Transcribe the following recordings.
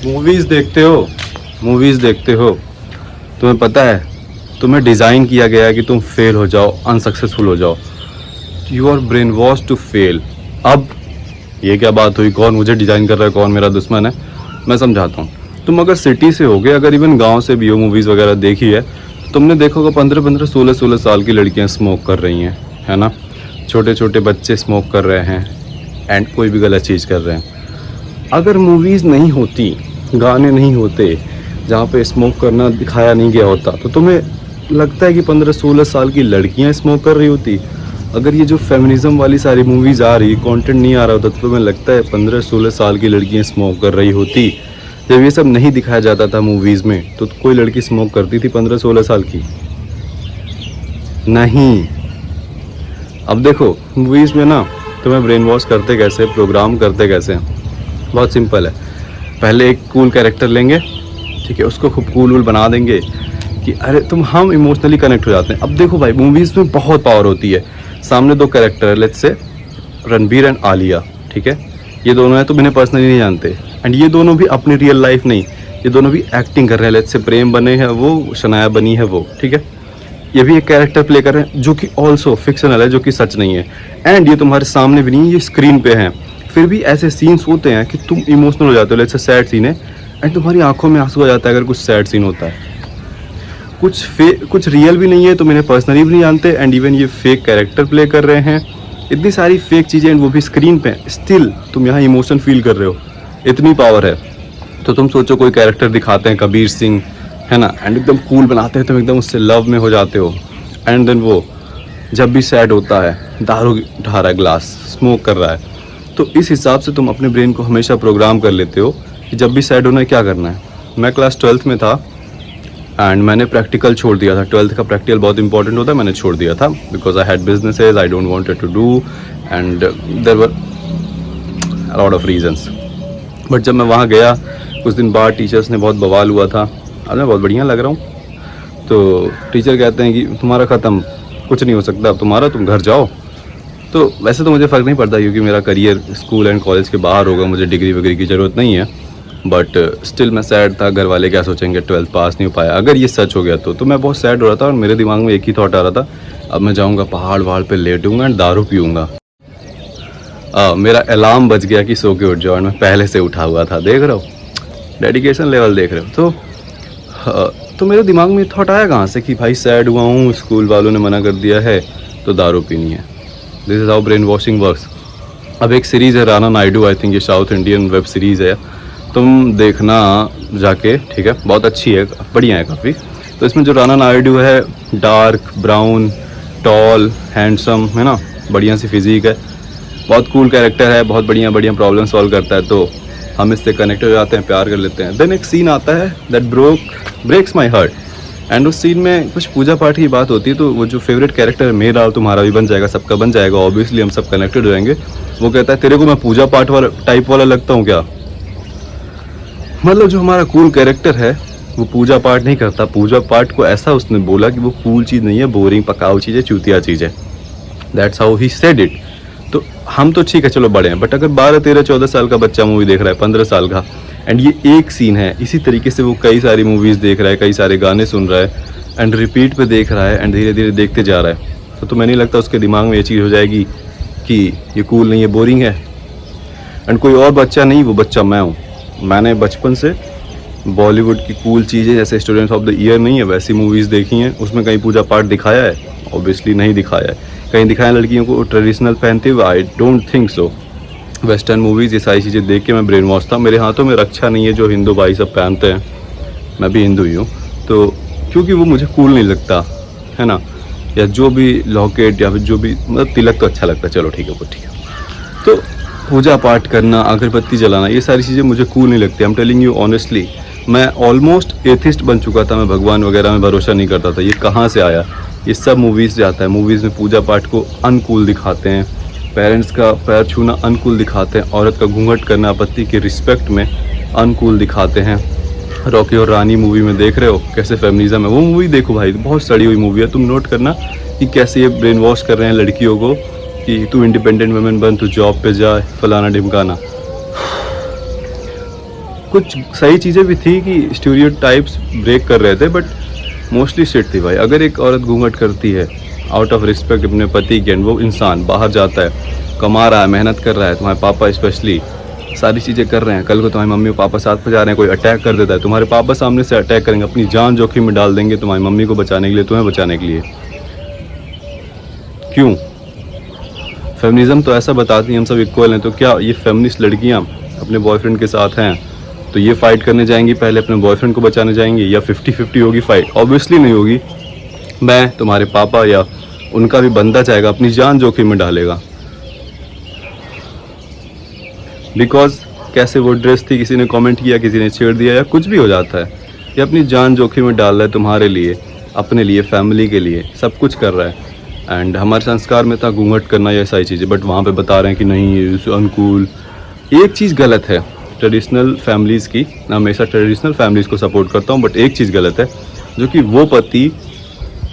Movies देखते हो, movies देखते हो, तुम्हें पता है तुम्हें डिज़ाइन किया गया है कि तुम फेल हो जाओ, अनसक्सेसफुल हो जाओ। You are brainwash to fail. अब ये क्या बात हुई, कौन मुझे डिज़ाइन कर रहा है, कौन मेरा दुश्मन है? मैं समझाता हूँ। तुम अगर सिटी से होगे, अगर इवन गांव से भी हो, मूवीज़ वगैरह देखी है, तो तुमने देखा होगा 15-15, 16-16 साल की लड़कियाँ स्मोक कर रही हैं, है ना? छोटे छोटे बच्चे स्मोक कर रहे हैं एंड कोई भी गलत चीज़ कर रहे हैं। अगर मूवीज़ नहीं होती, गाने नहीं होते, जहाँ पे स्मोक करना दिखाया नहीं गया होता, तो तुम्हें लगता है कि 15-16 साल की लड़कियाँ स्मोक कर रही होती? अगर ये जो फेमिनिज़म वाली सारी मूवीज़ आ रही, कंटेंट नहीं आ रहा होता, तो तुम्हें लगता है 15-16 साल की लड़कियाँ स्मोक कर रही होती? जब ये सब नहीं दिखाया जाता था मूवीज़ में, तो कोई लड़की स्मोक करती थी 15-16 साल की? नहीं। अब देखो मूवीज़ में ना तुम्हें ब्रेन वॉश करते कैसे, प्रोग्राम करते कैसे हैं? बहुत सिंपल है। पहले एक कूल कैरेक्टर लेंगे, ठीक है, उसको खूब कूल वूल बना देंगे कि अरे हम इमोशनली कनेक्ट हो जाते हैं। अब देखो भाई, मूवीज़ में बहुत पावर होती है। सामने दो कैरेक्टर है, let's say Ranbir and Alia, ठीक है, ये दोनों हैं, तुम इन्हें पर्सनली नहीं जानते, एंड ये दोनों भी अपनी रियल लाइफ नहीं, ये दोनों भी एक्टिंग कर रहे हैं। लेट्स से प्रेम बने हैं वो, शनाया बनी है वो, ठीक है, ये भी एक कैरेक्टर प्ले कर रहे हैं जो कि ऑल्सो फिक्शनल है, जो कि सच नहीं है, एंड ये तुम्हारे सामने भी नहीं है, ये स्क्रीन पे हैं। फिर भी ऐसे सीन्स होते हैं कि तुम इमोशनल हो जाते हो। लेट्स से सैड सीन है एंड तुम्हारी आंखों में आंसू आ जाता है अगर कुछ सैड सीन होता है। कुछ रियल भी नहीं है, तुम इन्हें पर्सनली भी नहीं जानते, एंड इवन ये फेक कैरेक्टर प्ले कर रहे हैं। इतनी सारी फेक चीज़ें, एंड वो भी स्क्रीन पे, स्टिल तुम यहाँ इमोशन फील कर रहे हो। इतनी पावर है। तो तुम सोचो कोई कैरेक्टर दिखाते हैं कबीर सिंह, है ना, एंड एकदम कूल बनाते हैं, तुम एकदम उससे लव में हो जाते हो, एंड देन वो जब भी सैड होता है दारू उठा रहा है, ग्लास स्मोक कर रहा है। तो इस हिसाब से तुम अपने ब्रेन को हमेशा प्रोग्राम कर लेते हो कि जब भी सैड होना है क्या करना है। मैं क्लास 12th में था एंड मैंने प्रैक्टिकल छोड़ दिया था। 12th का प्रैक्टिकल बहुत इंपॉर्टेंट होता है, मैंने छोड़ दिया था because I had businesses I don't wanted to do and there were a lot of reasons. But जब मैं वहाँ गया कुछ दिन बाद, टीचर्स ने बहुत बवाल हुआ था, अब मैं बहुत बढ़िया लग रहा हूँ। तो टीचर कहते हैं कि तुम्हारा ख़त्म, कुछ नहीं हो सकता अब तुम्हारा, तुम घर जाओ। तो वैसे तो मुझे फ़र्क नहीं पड़ता क्योंकि मेरा करियर स्कूल एंड कॉलेज के बाहर होगा, मुझे डिग्री वगैरह की ज़रूरत नहीं है। बट स्टिल मैं सैड था, घर वाले क्या सोचेंगे, 12th पास नहीं हो पाया। अगर ये सच हो गया तो मैं बहुत सैड हो रहा था और मेरे दिमाग में एक ही थॉट आ रहा था, अब मैं जाऊँगा पहाड़ वहाड़ पे लेटूंगा एंड दारू पीऊँगा। मेरा अलार्म बज गया कि सो के उठ जाओ, और मैं पहले से उठा हुआ था। देख रहे हो, डेडिकेशन लेवल देख रहे हो। तो मेरे दिमाग में थॉट आया कहाँ से कि भाई सैड हुआ हूँ, स्कूल वालों ने मना कर दिया है तो दारू पीनी है। This is how brain washing works. अब एक सीरीज़ है राणा नायडू, आई थिंक ये साउथ इंडियन वेब सीरीज़ है, तुम देखना जाके, ठीक है, बहुत अच्छी है, बढ़िया है काफ़ी। तो इसमें जो राणा नायडू है, डार्क ब्राउन, टॉल, हैंडसम, है ना, बढ़िया सी फिजिक है, बहुत कूल कैरेक्टर है, बहुत बढ़िया बढ़िया प्रॉब्लम सॉल्व करता है। तो हम इससे कनेक्ट हो जाते हैं, प्यार कर लेते हैं। देन एक सीन आता है that breaks my heart, and उस सीन में कुछ पूजा पाठ की बात होती है। तो वो जो फेवरेट कैरेक्टर है मेरा और तुम्हारा भी बन जाएगा, सबका बन जाएगा, ऑब्वियसली हम सब कनेक्टेड हो जाएंगे। वो कहता है तेरे को मैं पूजा पाठ वाला टाइप वाला लगता हूँ क्या? मतलब जो हमारा कूल कैरेक्टर है वो पूजा पाठ नहीं करता। पूजा पाठ को ऐसा उसने बोला कि वो कूल चीज़ नहीं है, बोरिंग पकाऊ चीज़ है, चूतिया चीज़ है। That's how he said it. तो हम तो ठीक है चलो बड़े हैं, बट अगर 12, 13, 14 साल का बच्चा मूवी देख रहा है, 15 साल का, एंड ये एक सीन है, इसी तरीके से वो कई सारी मूवीज़ देख रहा है, कई सारे गाने सुन रहा है एंड रिपीट पे देख रहा है एंड धीरे धीरे देखते जा रहा है, तो तुम्हें नहीं लगता उसके दिमाग में ये चीज़ हो जाएगी कि ये कूल नहीं है, बोरिंग है। एंड कोई और बच्चा नहीं, वो बच्चा मैं हूँ। मैंने बचपन से बॉलीवुड की कूल चीज़ें जैसे स्टूडेंट्स ऑफ द ईयर नहीं है वैसी मूवीज़ देखी हैं। उसमें कहीं पूजा पाठ दिखाया है? ऑब्वियसली नहीं दिखाया है। कहीं दिखाया लड़कियों को ट्रेडिशनल पहनते हुए? I don't think so. Western movies ये सारी चीज़ें देख के मैं ब्रेन वॉश था। मेरे हाथों में रक्षा नहीं है जो हिंदू भाई सब पहनते हैं, मैं भी हिंदू ही हूँ, तो क्योंकि वो मुझे कूल नहीं लगता है ना, या जो भी लॉकेट या फिर जो भी, मतलब तिलक तो अच्छा लगता है, चलो ठीक है वो ठीक है। तो पूजा पाठ करना, अगरबत्ती जलाना, ये सारी चीज़ें मुझे कूल नहीं लगती। I am telling you honestly, मैं ऑलमोस्ट एथिस्ट बन चुका था। मैं भगवान वगैरह में भरोसा नहीं करता था। ये कहाँ से आया? ये सब मूवीज़ से आता है। मूवीज़ में पूजा पाठ को अनकूल दिखाते हैं, पेरेंट्स का पैर छूना अनकूल दिखाते हैं, औरत का घूंघट करना पति के रिस्पेक्ट में अनकूल दिखाते हैं। रॉकी और रानी मूवी में देख रहे हो कैसे फेमिनिज्म है। वो मूवी देखो भाई, बहुत सड़ी हुई मूवी है। तुम नोट करना कि कैसे ये ब्रेन वॉश कर रहे हैं लड़कियों को कि तू इंडिपेंडेंट वुमेन बन, तू जॉब पे जा, फलाना ढिमकाना। कुछ सही चीज़ें भी थी कि स्टीरियोटाइप्स ब्रेक कर रहे थे, बट मोस्टली शिट थी भाई। अगर एक औरत घूंघट करती है आउट ऑफ रिस्पेक्ट अपने पति के, वो इंसान बाहर जाता है, कमा रहा है, मेहनत कर रहा है, तुम्हारे पापा स्पेशली सारी चीज़ें कर रहे हैं, कल को तुम्हारी मम्मी और पापा साथ में जा रहे हैं, कोई अटैक कर देता है, तुम्हारे पापा सामने से अटैक करेंगे, अपनी जान जोखिम में डाल देंगे तुम्हारी मम्मी को बचाने के लिए, तुम्हें बचाने के लिए। क्यों? फेमिनिज्म तो ऐसा बताती है हम सब इक्वल हैं, तो क्या ये फेमिनिस्ट लड़कियां अपने बॉयफ्रेंड के साथ हैं तो ये फाइट करने जाएंगी, पहले अपने बॉयफ्रेंड को बचाने जाएंगी, या 50-50 होगी फाइट? ऑब्वियसली नहीं होगी। मैं, तुम्हारे पापा या उनका भी बंदा चाहेगा, अपनी जान जोखिम में डालेगा। बिकॉज कैसे वो ड्रेस थी, किसी ने कमेंट किया, किसी ने छेड़ दिया, या कुछ भी हो जाता है, ये अपनी जान जोखिम में डाल रहा है तुम्हारे लिए, अपने लिए, फैमिली के लिए, सब कुछ कर रहा है। एंड हमारे संस्कार में था घूंघट करना या सारी चीज़ें, बट वहाँ पे बता रहे हैं कि नहीं ये अनकूल। एक चीज़ गलत है ट्रेडिशनल फैमिलीज़ की, मैं हमेशा ट्रेडिशनल फैमिलीज़ को सपोर्ट करता हूँ, बट एक चीज़ गलत है, जो कि वो पति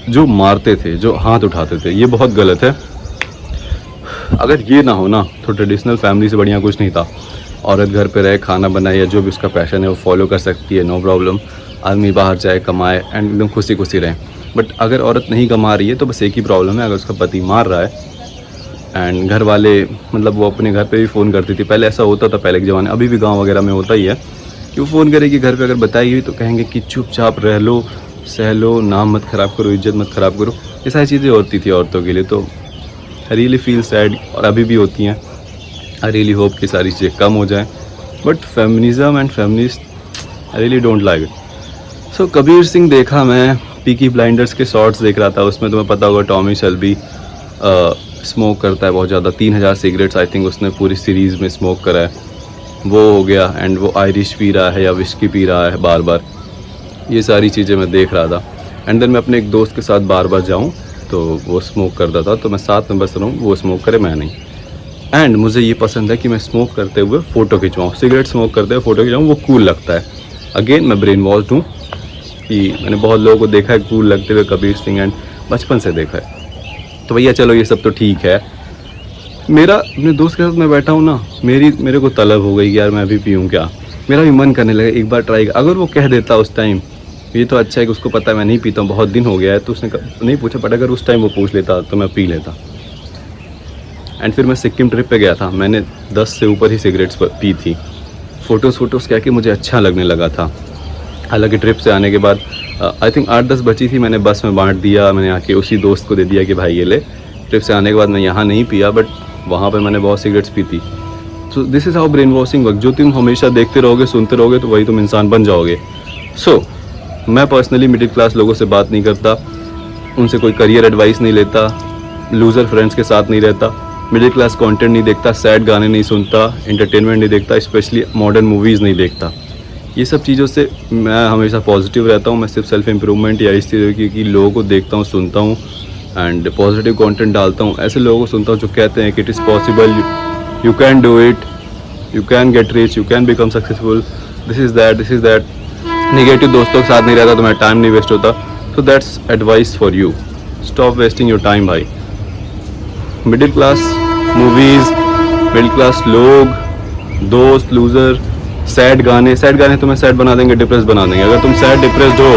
जो मारते थे, जो हाथ उठाते थे, ये बहुत गलत है। अगर ये ना हो ना तो ट्रेडिशनल फैमिली से बढ़िया कुछ नहीं था। औरत घर पे रहे, खाना बनाए, या जो भी उसका पैशन है वो फॉलो कर सकती है, नो प्रॉब्लम। आदमी बाहर जाए, कमाए एंड एकदम खुशी खुशी रहे। बट अगर औरत नहीं कमा रही है तो बस एक ही प्रॉब्लम है, अगर उसका पति मार रहा है एंड घर वाले, मतलब वो अपने घर पे भी फ़ोन करती थी, पहले ऐसा होता था पहले के ज़माने, अभी भी गाँव वगैरह में होता ही है कि वो फ़ोन करेगी घर पर, अगर बताएगी तो कहेंगे कि चुपचाप रह लो, सह लो, नाम मत ख़राब करो, इज्जत मत ख़राब करो। ये सारी चीज़ें होती थी औरतों के लिए, तो आई रियली फील सैड, और अभी भी होती हैं। आई रियली होप कि सारी चीज़ें कम हो जाएं, but feminism and feminist I really don't like it. So Kabir Singh देखा मैं, पीकी ब्लाइंडर्स के शॉर्ट्स देख रहा था, उसमें तुम्हें पता होगा टॉमी शेल्बी स्मोक करता है बहुत ज़्यादा, 3000 सिगरेट्स आई थिंक उसने पूरी सीरीज़ में स्मोक करा है, वो हो गया। एंड वो आयरिश पी रहा है या विस्की पी रहा है बार बार, ये सारी चीज़ें मैं देख रहा था। एंड देन मैं अपने एक दोस्त के साथ बार बार जाऊँ तो वो स्मोक करता था, तो मैं साथ में बस रहूँ, वो स्मोक करे मैं नहीं। एंड मुझे ये पसंद है कि मैं स्मोक करते हुए फ़ोटो खिंचवाऊँ, सिगरेट स्मोक करते हुए फ़ोटो खिंचवाऊँ, वो कूल लगता है। अगेन मैं ब्रेन वॉश्ड हूँ कि मैंने बहुत लोगों को देखा है कूल लगते हुए कबीर सिंह, एंड बचपन से देखा है। तो भैया चलो ये सब तो ठीक है, मेरा अपने दोस्त के साथ मैं बैठा हूँ ना, मेरे को तलब हो गई कि यार मैं अभी पीऊँ क्या, मेरा भी मन करने लगा एक बार ट्राई। अगर वो कह देता उस टाइम, ये तो अच्छा है कि उसको पता है मैं नहीं पीता हूँ, बहुत दिन हो गया है, तो उसने नहीं पूछा, बट अगर उस टाइम वो पूछ लेता तो मैं पी लेता। एंड फिर मैं सिक्किम ट्रिप पे गया था, मैंने 10 से ऊपर ही सिगरेट्स पी थी। फ़ोटोज़ क्या कि मुझे अच्छा लगने लगा था। हालांकि ट्रिप से आने के बाद आई थिंक 8-10 बची थी, मैंने बस में बांट दिया, मैंने आके उसी दोस्त को दे दिया कि भाई ये ले। ट्रिप से आने के बाद मैं यहाँ नहीं पिया, बट वहाँ पर मैंने बहुत सिगरेट्स पी थी। So this is how brainwashing work. जो तुम हमेशा देखते रहोगे, सुनते रहोगे, तो वही तुम इंसान बन जाओगे। सो मैं पर्सनली मिडिल क्लास लोगों से बात नहीं करता, उनसे कोई करियर एडवाइस नहीं लेता, लूज़र फ्रेंड्स के साथ नहीं रहता, मिडिल क्लास कंटेंट नहीं देखता, सैड गाने नहीं सुनता, एंटरटेनमेंट नहीं देखता, स्पेशली मॉडर्न मूवीज़ नहीं देखता। ये सब चीज़ों से मैं हमेशा पॉजिटिव रहता हूँ। मैं सिर्फ सेल्फ इम्प्रूवमेंट या इस तरह की लोगों को देखता हूँ, सुनता हूँ एंड पॉजिटिव कंटेंट डालता हूँ। ऐसे लोगों को सुनता हूँ जो कहते हैं कि it is possible, you can do it, you can get rich, you can become successful, this is that. Negative दोस्तों के साथ नहीं रहता तो मेरा टाइम नहीं वेस्ट होता। So that's advice for you, stop wasting your time भाई। Middle class movies, middle class लोग, दोस्त, लूज़र, सैड गाने तुम्हें सैड बना देंगे, डिप्रेस बना देंगे। अगर तुम सैड डिप्रेस्ड हो,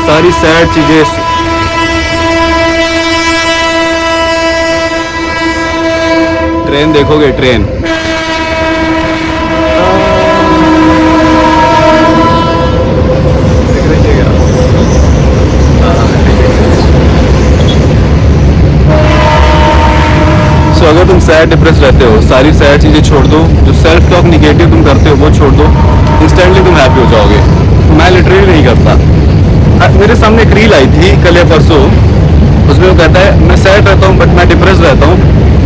सारी सैड चीज़ें, ट्रेन देखोगे, ट्रेन अगर तुम सैड डिप्रेस रहते हो, सारी सैड चीज़ें छोड़ दो, जो सेल्फ टॉक निगेटिव तुम करते हो वो छोड़ दो, इंस्टेंटली तुम हैप्पी हो जाओगे। मैं लिटरली नहीं करता। मेरे सामने एक रील आई थी कल या परसों, उसमें वो कहता है मैं सैड रहता हूँ बट मैं डिप्रेस रहता हूँ,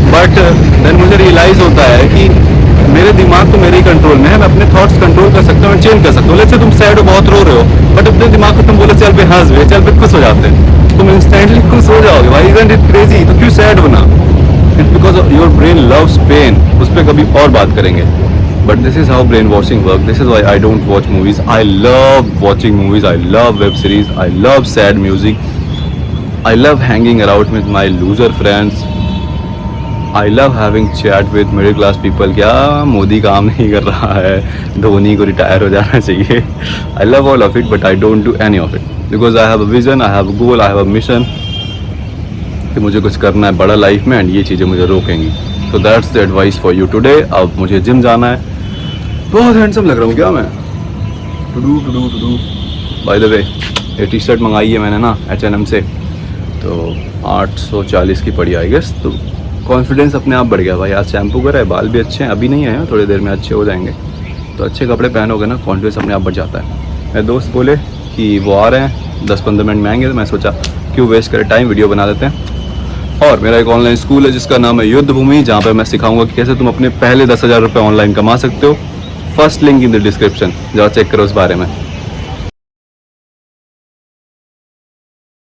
बट देन मुझे रियलाइज़ होता है कि मेरे दिमाग तो मेरे ही कंट्रोल में है, मैं अपने थॉट्स कंट्रोल कर सकता हूँ, चेंज कर सकता हूँ। लेट्स से तुम सैड हो, बहुत रो रहे हो, बट अपने दिमाग को तुम बोले चल पे हंस भी, चल पे खुश हो जाते हैं, तुम इंस्टेंटली खुश हो जाओगे भाई। Isn't it crazy? तो क्यों सैड होना? It's because your brain loves pain. उस पर कभी और बात करेंगे, but this is how brainwashing work. This is why I don't watch movies. I love watching movies, I love web series, I love sad music, I love hanging around with my loser friends. I love having chat with middle class people. क्या मोदी काम नहीं कर रहा है, धोनी को retire हो जाना चाहिए। I love all of it but I don't do any of it because I have a vision, I have a goal, I have a mission कि मुझे कुछ करना है बड़ा लाइफ में, एंड ये चीज़ें मुझे रोकेंगी। तो that's the advice for you today. अब मुझे जिम जाना है। बहुत हैंडसम लग रहा हूँ क्या मैं? टू बाय द वे ये टी शर्ट मंगाई है मैंने ना H&M से, तो 840 की पड़ी आई गेस। तो कॉन्फिडेंस अपने आप बढ़ गया भाई। आज शैम्पू करा है, बाल भी अच्छे हैं, अभी नहीं आए हैं, थोड़ी देर में अच्छे हो जाएंगे। तो अच्छे कपड़े पहनोगे ना, कॉन्फिडेंस अपने आप बढ़ जाता है। मेरे दोस्त बोले कि वो आ रहे हैं 10-15 मिनट में आएंगे, तो मैं सोचा क्यों वेस्ट करें टाइम, वीडियो बना देते हैं। और मेरा एक ऑनलाइन स्कूल है जिसका नाम है युद्ध भूमि, जहाँ पर मैं सिखाऊंगा कि कैसे तुम अपने पहले 10,000 रुपये ऑनलाइन कमा सकते हो। First link in the description, जाओ चेक करो उस बारे में।